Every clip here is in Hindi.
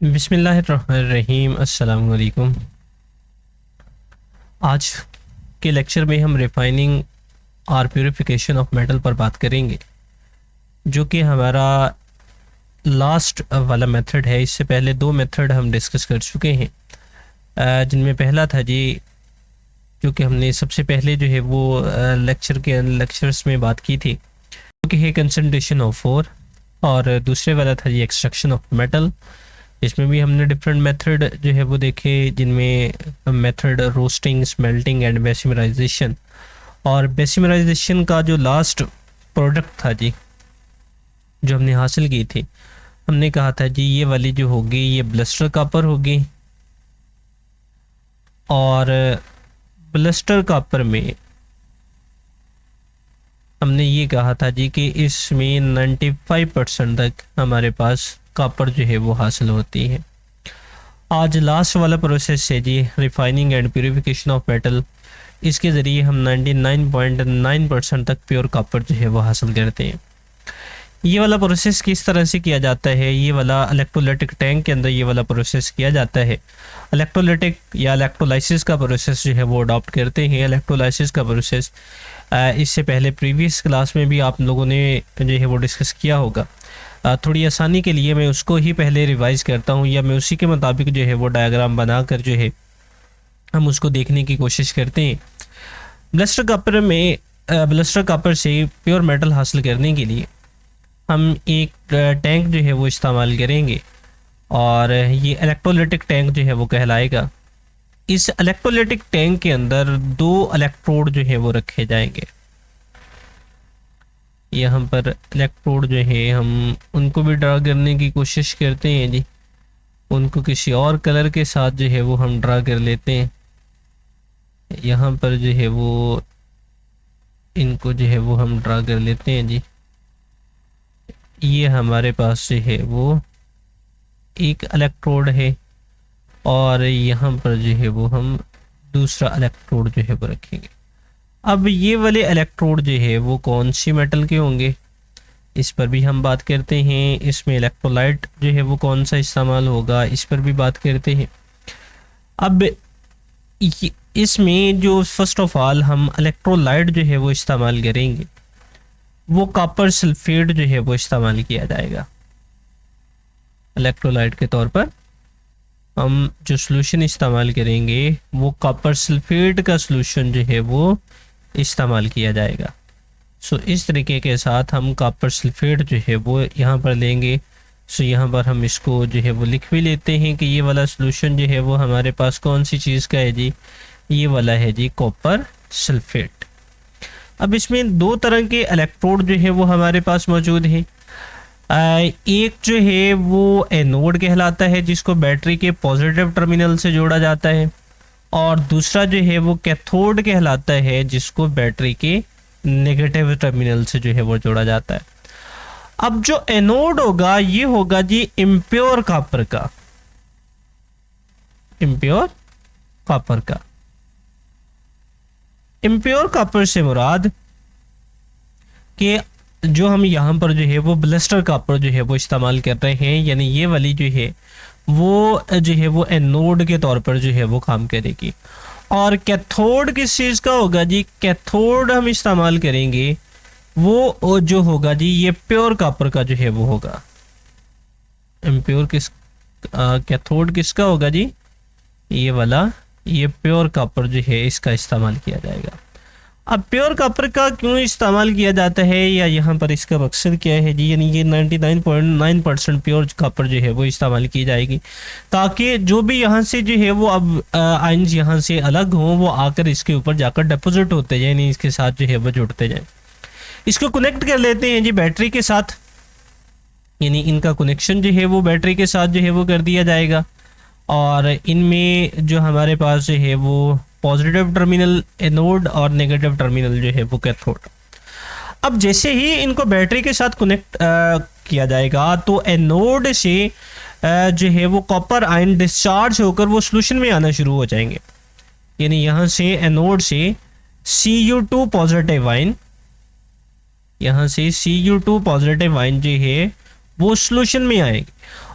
बिस्मिल्लाहिर्रहमानिर्रहीम। अस्सलाम वालेकुम। आज के लेक्चर में हम रिफाइनिंग और प्यूरिफिकेशन ऑफ मेटल पर बात करेंगे, जो कि हमारा लास्ट वाला मेथड है। इससे पहले दो मेथड हम डिस्कस कर चुके हैं, जिनमें पहला था जी, जो कि हमने सबसे पहले जो है वो लेक्चर्स में बात की थी, जो कि है कंसंट्रेशन ऑफ ओर, और दूसरे वाला था जी एक्सट्रैक्शन ऑफ मेटल। इसमें भी हमने डिफरेंट मेथड जो है वो देखे, जिनमें method roasting, smelting and Bessemerisation. और बेसिमराइजेशन का जो लास्ट प्रोडक्ट था जी, जो हमने हासिल की थी, हमने कहा था जी ये वाली जो होगी ये ब्लस्टर कॉपर होगी। और ब्लस्टर कॉपर में हमने ये कहा था जी कि इसमें 95% तक हमारे पास कॉपर जो है वो हासिल होती है। आज लास्ट वाला प्रोसेस है जी refining and purification of metal. इसके ज़रिए हम 99.9% तक प्योर कॉपर जो है वो हासिल करते हैं। ये वाला प्रोसेस किस तरह से किया जाता है? ये वाला इलेक्ट्रोलाइटिक टैंक के अंदर ये वाला प्रोसेस किया जाता है। इलेक्ट्रोलाइटिक या इलेक्ट्रोलाइसिस का प्रोसेस जो है वो अडॉप्ट करते हैं। इलेक्ट्रोलाइसिस का प्रोसेस इससे पहले प्रीवियस क्लास में भी आप लोगों ने जो है वो डिस्कस किया होगा। थोड़ी आसानी के लिए मैं उसको ही पहले रिवाइज़ करता हूँ, या मैं उसी के मुताबिक जो है वो डायग्राम बनाकर जो है हम उसको देखने की कोशिश करते हैं। ब्लस्टर कॉपर से प्योर मेटल हासिल करने के लिए हम एक टैंक जो है वो इस्तेमाल करेंगे, और ये इलेक्ट्रोलाइटिक टैंक जो है वो कहलाएगा। इस इलेक्ट्रोलाइटिक टैंक के अंदर दो इलेक्ट्रोड जो है वो रखे जाएंगे। यहाँ पर इलेक्ट्रोड जो है हम उनको भी ड्रा करने की कोशिश करते हैं जी। उनको किसी और कलर के साथ जो है वो हम ड्रा कर लेते हैं। यहाँ पर जो है वो इनको जो है वो हम ड्रा कर लेते हैं जी। ये हमारे पास जो है वो एक इलेक्ट्रोड है, और यहाँ पर जो है वो हम दूसरा इलेक्ट्रोड जो है वो रखेंगे। अब ये वाले इलेक्ट्रोड जो है वो कौन सी मेटल के होंगे, इस पर भी हम बात करते हैं। इसमें इलेक्ट्रोलाइट जो है वो कौन सा इस्तेमाल होगा, इस पर भी बात करते हैं। अब इसमें जो फर्स्ट ऑफ ऑल हम इलेक्ट्रोलाइट जो है वो इस्तेमाल करेंगे, वो कॉपर सल्फेट जो है वो इस्तेमाल किया जाएगा। इलेक्ट्रोलाइट के तौर पर हम जो सॉल्यूशन इस्तेमाल करेंगे वो कॉपर सल्फेट का सॉल्यूशन जो है वो इस्तेमाल किया जाएगा। सो इस तरीके के साथ हम कॉपर सल्फेट जो है वो यहाँ पर लेंगे। सो यहाँ पर हम इसको जो है वो लिख भी लेते हैं कि ये वाला सॉल्यूशन जो है वो हमारे पास कौन सी चीज़ का है जी, ये वाला है जी कॉपर सल्फेट। अब इसमें दो तरह के इलेक्ट्रोड जो है वो हमारे पास मौजूद है। एक जो है वो एनोड कहलाता है, जिसको बैटरी के पॉजिटिव टर्मिनल से जोड़ा जाता है, और दूसरा जो है वो कैथोड कहलाता है, जिसको बैटरी के नेगेटिव टर्मिनल से जो है वो जोड़ा जाता है। अब जो एनोड होगा ये होगा जी इम्प्योर कॉपर का, इम्प्योर कॉपर का। इम्प्योर कॉपर से मुराद कि जो हम यहाँ पर जो है वो ब्लस्टर कॉपर जो है वो इस्तेमाल कर रहे हैं, यानी ये वाली जो है वो एनोड के तौर पर जो है वो काम करेगी। और कैथोड किस चीज़ का होगा जी? कैथोड हम इस्तेमाल करेंगे वो जो होगा जी ये प्योर कॉपर का जो है वो होगा। इम्प्योर कैथोड किसका होगा जी? ये वाला, ये प्योर कॉपर जो है इसका इस्तेमाल किया जाएगा। अब प्योर कॉपर का क्यों इस्तेमाल किया जाता है, या यहाँ पर इसका मकसद क्या है जी? यानी ये 99.9% प्योर कॉपर जो है वो इस्तेमाल की जाएगी, ताकि जो भी यहाँ से जो है वो अब आयंस यहाँ से अलग हों, वो आकर इसके ऊपर जाकर डिपॉजिट होते जाए, यानी इसके साथ जो है वो जुड़ते जाए। इसको कनेक्ट कर लेते हैं जी बैटरी के साथ, यानी इनका कनेक्शन जो है वो बैटरी के साथ जो है वो कर दिया जाएगा। और इनमें जो हमारे पास जो है वो पॉजिटिव टर्मिनल एनोड और नेगेटिव टर्मिनल जो है वो कैथोड। अब जैसे ही इनको बैटरी के साथ कनेक्ट किया जाएगा, तो एनोड से जो है वो कॉपर आयन डिस्चार्ज होकर वो सॉल्यूशन में आना शुरू हो जाएंगे। यानी यहाँ से एनोड से Cu2 पॉजिटिव आयन, यहाँ से Cu2 पॉजिटिव आयन जो है वो सॉल्यूशन में आएगी,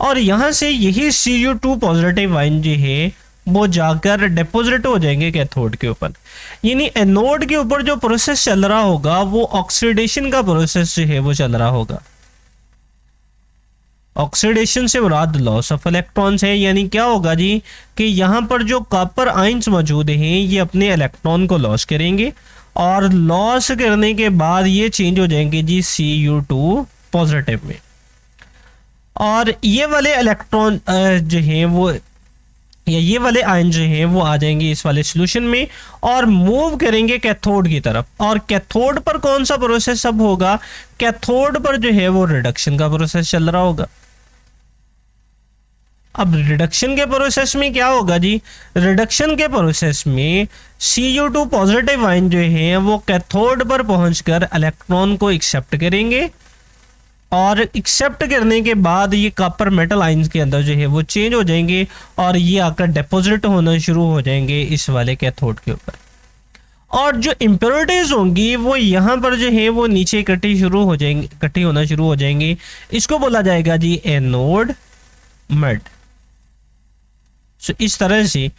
और यहाँ से यही Cu2 पॉजिटिव आयन जो है वो जाकर डिपॉजिट हो जाएंगे कैथोड के ऊपर। यानी एनोड के ऊपर जो प्रोसेस चल रहा होगा वो ऑक्सीडेशन का प्रोसेस जो है वो चल रहा होगा। ऑक्सीडेशन से मुराद लॉस ऑफ इलेक्ट्रॉन्स है। यानी क्या होगा जी कि यहाँ पर जो कॉपर आयंस मौजूद हैं ये अपने इलेक्ट्रॉन को लॉस करेंगे और लॉस करने के बाद ये चेंज हो जाएंगे जी Cu2 पॉजिटिव में। और ये वाले इलेक्ट्रॉन जो हैं वो या ये वाले आयन जो हैं वो आ जाएंगे इस वाले सॉल्यूशन में और मूव करेंगे कैथोड की तरफ। और कैथोड पर कौन सा प्रोसेस अब होगा? कैथोड पर जो है वो रिडक्शन का प्रोसेस चल रहा होगा। अब रिडक्शन के प्रोसेस में क्या होगा जी? रिडक्शन के प्रोसेस में Cu2 पॉजिटिव आयन जो है वो कैथोड पर पहुंचकर इलेक्ट्रॉन को एक्सेप्ट करेंगे और एक्सेप्ट करने के बाद ये कॉपर मेटल आयंस के अंदर जो है वो चेंज हो जाएंगे और ये आकर डिपॉजिट होना शुरू हो जाएंगे इस वाले कैथोड के ऊपर। और जो इम्प्योरिटीज होंगी वो यहाँ पर जो है वो नीचे इकट्ठी होना शुरू हो जाएंगी। इसको बोला जाएगा जी एनोड मड। सो इस तरह से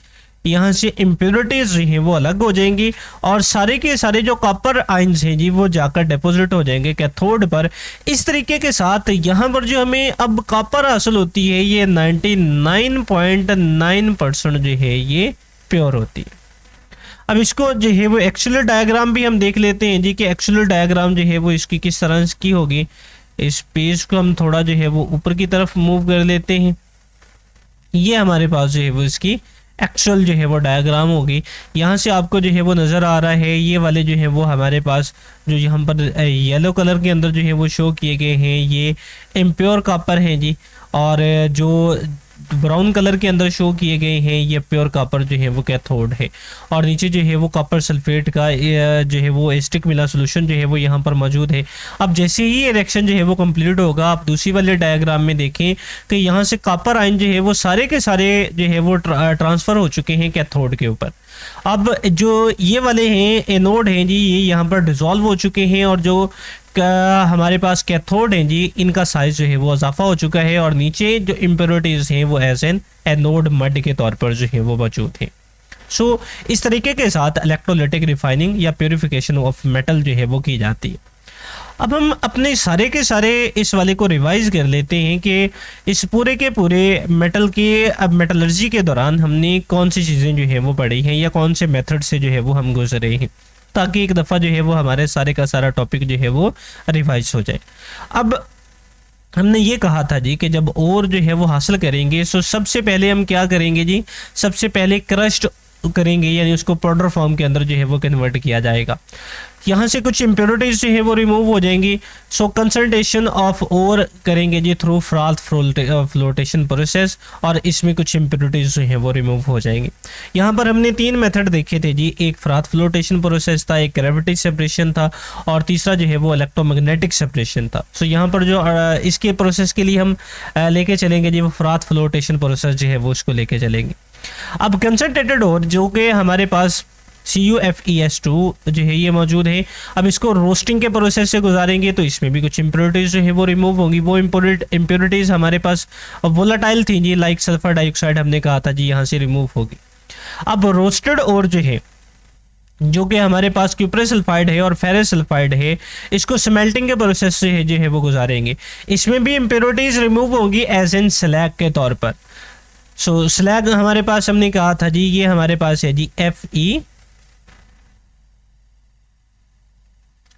यहाँ से इम्प्योरिटीज जो हैं वो अलग हो जाएंगी और सारे के सारे जो कॉपर आयंस हैं जी वो जाकर डिपॉजिट हो जाएंगे कैथोड पर। इस तरीके के साथ यहाँ पर जो हमें अब कॉपर हासिल होती है ये 99.9% जो है ये प्योर होती है। अब इसको जो है वो एक्चुअल डायग्राम भी हम देख लेते हैं जी कि एक्चुअल डायग्राम जो है वो इसकी किस तरह की होगी। इस पेज को हम थोड़ा जो है वो ऊपर की तरफ मूव कर लेते हैं। ये हमारे पास जो है वो इसकी एक्चुअल जो है वो डायग्राम होगी। यहाँ से आपको जो है वो नज़र आ रहा है ये वाले जो है वो हमारे पास जो यहाँ पर येलो कलर के अंदर जो है वो शो किए गए हैं ये इम्प्योर कॉपर हैं जी। और जो ब्राउन कलर के अंदर शो किए गए हैं ये प्योर कॉपर जो है वो कैथोड है। और नीचे जो है वो कॉपर सल्फेट का जो है वो एसिटिक मिला सोल्यूशन जो है वो यहाँ पर मौजूद है। अब जैसे ही रिएक्शन जो है वो कंप्लीट होगा आप दूसरी वाले डायग्राम में देखें कि यहाँ से कॉपर आयन जो है वो सारे के सारे जो है वो ट्रांसफ़र हो चुके हैं कैथोड के ऊपर। अब जो ये वाले हैं एनोड हैं जी ये यहाँ पर डिसॉल्व हो चुके हैं और जो हमारे पास कैथोड हैं जी इनका साइज जो है वो इजाफा हो चुका है और नीचे जो इम्प्योरिटीज हैं वो एज एन एनोड मड के तौर पर जो है वो मौजूद हैं। सो इस तरीके के साथ इलेक्ट्रोलाइटिक रिफाइनिंग या प्योरिफिकेशन ऑफ मेटल जो है वो की जाती है। अब हम अपने सारे के सारे इस वाले को रिवाइज कर लेते हैं कि इस पूरे के पूरे मेटल के अब मेटलर्जी के दौरान हमने कौन सी चीज़ें जो है वो पढ़ी हैं या कौन से मेथड से जो है वो हम गुजरे हैं ताकि एक दफ़ा जो है वो हमारे सारे का सारा टॉपिक जो है वो रिवाइज हो जाए। अब हमने ये कहा था जी कि जब और जो है वो हासिल करेंगे तो सबसे पहले हम क्या करेंगे जी? सबसे पहले क्रस्ट करेंगे यानी उसको पाउडर फॉर्म के अंदर जो है वो कन्वर्ट किया जाएगा। यहाँ से कुछ इम्प्योरिटीज जो है वो रिमूव हो जाएंगी। सो कंसंट्रेशन ऑफ ओर करेंगे जी थ्रू फ्राथ फ्लोटेशन प्रोसेस और इसमें कुछ इम्प्योरिटीज जो है वो रिमूव हो जाएंगी। यहाँ पर हमने 3 मेथड देखे थे जी। एक फ्राथ फ्लोटेशन प्रोसेस था, एक ग्रेविटी सेपरेशन था और तीसरा जो है वो इलेक्ट्रोमैग्नेटिक सेपरेशन था। सो यहाँ पर जो इसके प्रोसेस के लिए हम लेके चलेंगे जी वो फ्राथ फ्लोटेशन प्रोसेस जो है वो उसको लेके चलेंगे। अब कंसंट्रेटेड ओर जो कि हमारे पास CuFeS2 जो है ये मौजूद है। अब इसको रोस्टिंग के प्रोसेस से गुजारेंगे तो इसमें भी कुछ इम्प्योरिटीज जो है वो रिमूव होंगी। वो इम्प्योरिटीज हमारे पास वोलेटाइल थी जी, लाइक सल्फर डाइऑक्साइड हमने कहा था जी, यहाँ से रिमूव होगी। अब रोस्टेड ओर जो है जो कि हमारे पास क्यूप्रेस सल्फाइड है और फेरस सल्फाइड है, इसको स्मेल्टिंग के प्रोसेस से जो है वो गुजारेंगे। इसमें भी इम्प्योरिटीज रिमूव होंगी एज एन स्लैग के तौर पर। सो स्लैग हमारे पास हमने कहा था जी ये हमारे पास है जी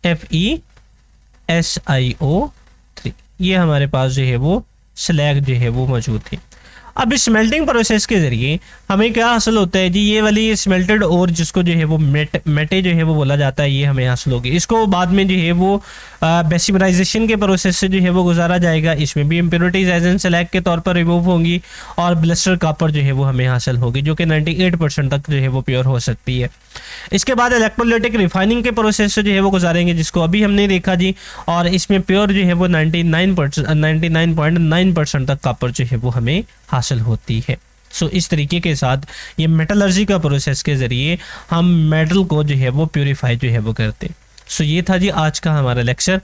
FeSiO3 ये हमारे पास जो है वो स्लैग जो है वो मौजूद है। अब इस स्मेल्टिंग प्रोसेस के ज़रिए हमें क्या हासिल होता है जी? ये वाली स्मेल्टेड और जिसको जो है वो मेटे जो है वो बोला जाता है ये हमें हासिल होगी। इसको बाद में जो है वो बेसिमराइजेशन के प्रोसेस से जो है वो गुजारा जाएगा। इसमें भी इम्प्योरिटीज एज एन स्लैग के तौर पर रिमूव होंगी और ब्लस्टर कॉपर जो है वो हमें हासिल होगी जो कि 98% तक जो है वो प्योर हो सकती है। इसके बाद इलेक्ट्रोलाइटिक रिफाइनिंग के प्रोसेस से जो है वो गुजारेंगे जिसको अभी हमने देखा जी, और इसमें प्योर जो है वो 99.9% तक कॉपर जो है वो हमें हासिल होती है। सो इस तरीके के साथ ये मेटलर्जी का प्रोसेस के ज़रिए हम मेटल को जो है वो प्योरीफाई जो है वो करते हैं। सो ये था जी आज का हमारा लेक्चर।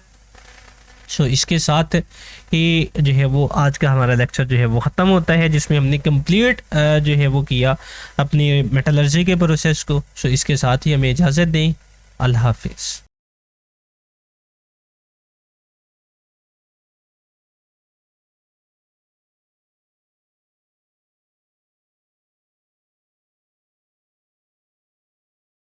सो इसके साथ ही जो है वो आज का हमारा लेक्चर जो है वो ख़त्म होता है, जिसमें हमने कंप्लीट जो है वो किया अपनी मेटलर्जी के प्रोसेस को। सो इसके साथ ही हमें इजाज़त दें। अल्लाह हाफिज़।